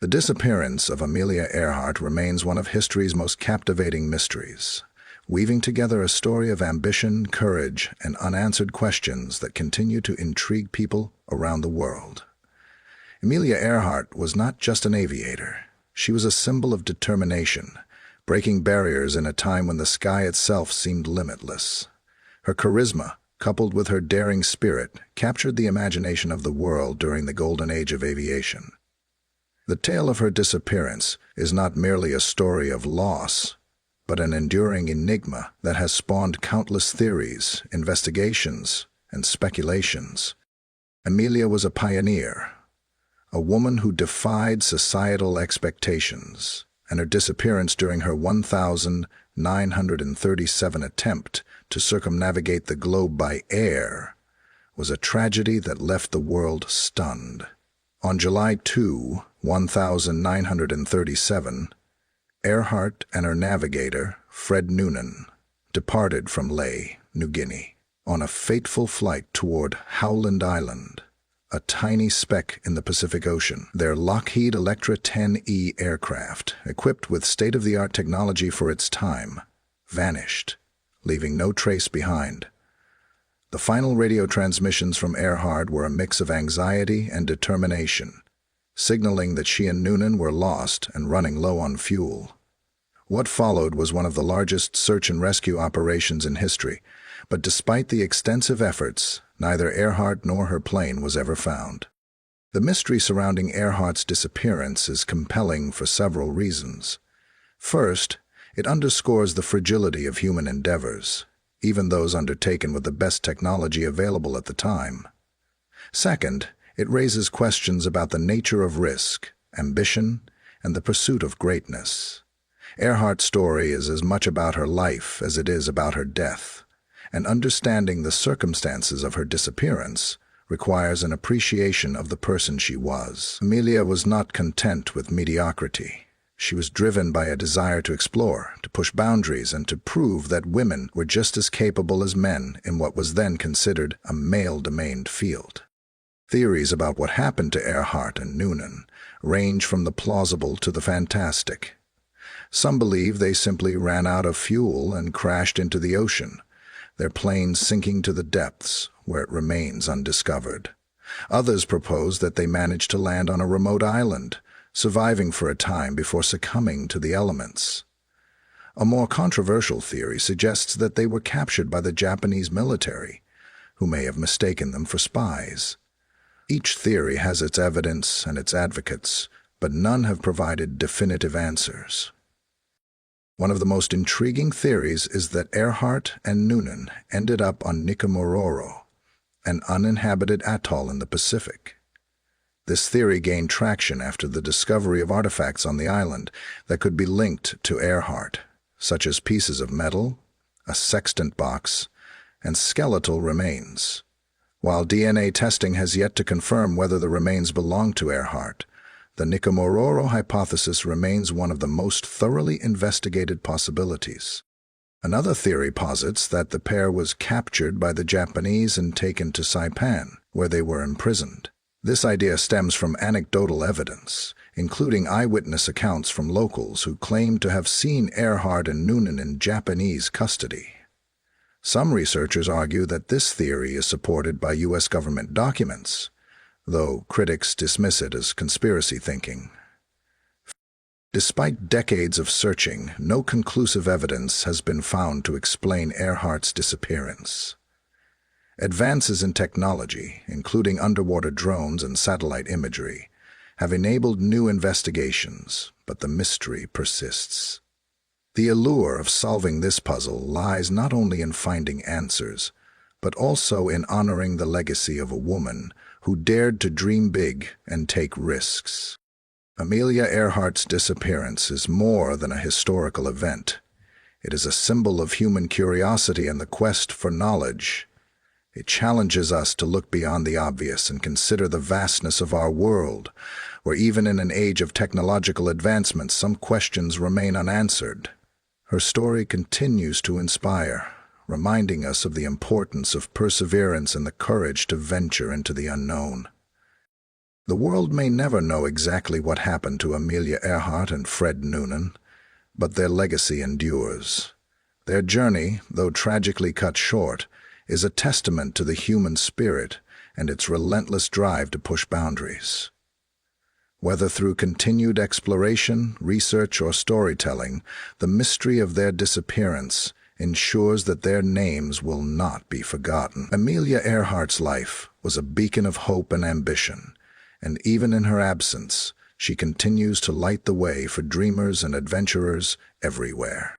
The disappearance of Amelia Earhart remains one of history's most captivating mysteries, weaving together a story of ambition, courage, and unanswered questions that continue to intrigue people around the world. Amelia Earhart was not just an aviator. She was a symbol of determination, breaking barriers in a time when the sky itself seemed limitless. Her charisma, coupled with her daring spirit, captured the imagination of the world during the golden age of aviation. The tale of her disappearance is not merely a story of loss, but an enduring enigma that has spawned countless theories, investigations, and speculations. Amelia was a pioneer, a woman who defied societal expectations, and her disappearance during her 1937 attempt to circumnavigate the globe by air was a tragedy that left the world stunned. On July 2, 1937, Earhart and her navigator, Fred Noonan, departed from Lae, New Guinea, on a fateful flight toward Howland Island, a tiny speck in the Pacific Ocean. Their Lockheed Electra 10E aircraft, equipped with state-of-the-art technology for its time, vanished, leaving no trace behind. The final radio transmissions from Earhart were a mix of anxiety and determination, signaling that she and Noonan were lost and running low on fuel. What followed was one of the largest search and rescue operations in history, but despite the extensive efforts, neither Earhart nor her plane was ever found. The mystery surrounding Earhart's disappearance is compelling for several reasons. First, it underscores the fragility of human endeavors, even those undertaken with the best technology available at the time. Second, it raises questions about the nature of risk, ambition, and the pursuit of greatness. Earhart's story is as much about her life as it is about her death, and understanding the circumstances of her disappearance requires an appreciation of the person she was. Amelia was not content with mediocrity. She was driven by a desire to explore, to push boundaries, and to prove that women were just as capable as men in what was then considered a male-domained field. Theories about what happened to Earhart and Noonan range from the plausible to the fantastic. Some believe they simply ran out of fuel and crashed into the ocean, their plane sinking to the depths, where it remains undiscovered. Others propose that they managed to land on a remote island, surviving for a time before succumbing to the elements. A more controversial theory suggests that they were captured by the Japanese military, who may have mistaken them for spies. Each theory has its evidence and its advocates, but none have provided definitive answers. One of the most intriguing theories is that Earhart and Noonan ended up on Nikomororo, an uninhabited atoll in the Pacific. This theory gained traction after the discovery of artifacts on the island that could be linked to Earhart, such as pieces of metal, a sextant box, and skeletal remains. While DNA testing has yet to confirm whether the remains belong to Earhart, the Nikomororo hypothesis remains one of the most thoroughly investigated possibilities. Another theory posits that the pair was captured by the Japanese and taken to Saipan, where they were imprisoned. This idea stems from anecdotal evidence, including eyewitness accounts from locals who claim to have seen Earhart and Noonan in Japanese custody. Some researchers argue that this theory is supported by U.S. government documents, though critics dismiss it as conspiracy thinking. Despite decades of searching, no conclusive evidence has been found to explain Earhart's disappearance. Advances in technology, including underwater drones and satellite imagery, have enabled new investigations, but the mystery persists. The allure of solving this puzzle lies not only in finding answers, but also in honoring the legacy of a woman who dared to dream big and take risks. Amelia Earhart's disappearance is more than a historical event. It is a symbol of human curiosity and the quest for knowledge. It challenges us to look beyond the obvious and consider the vastness of our world, where even in an age of technological advancement, some questions remain unanswered. Her story continues to inspire, reminding us of the importance of perseverance and the courage to venture into the unknown. The world may never know exactly what happened to Amelia Earhart and Fred Noonan, but their legacy endures. Their journey, though tragically cut short, is a testament to the human spirit and its relentless drive to push boundaries. Whether through continued exploration, research, or storytelling, the mystery of their disappearance ensures that their names will not be forgotten. Amelia Earhart's life was a beacon of hope and ambition, and even in her absence, she continues to light the way for dreamers and adventurers everywhere.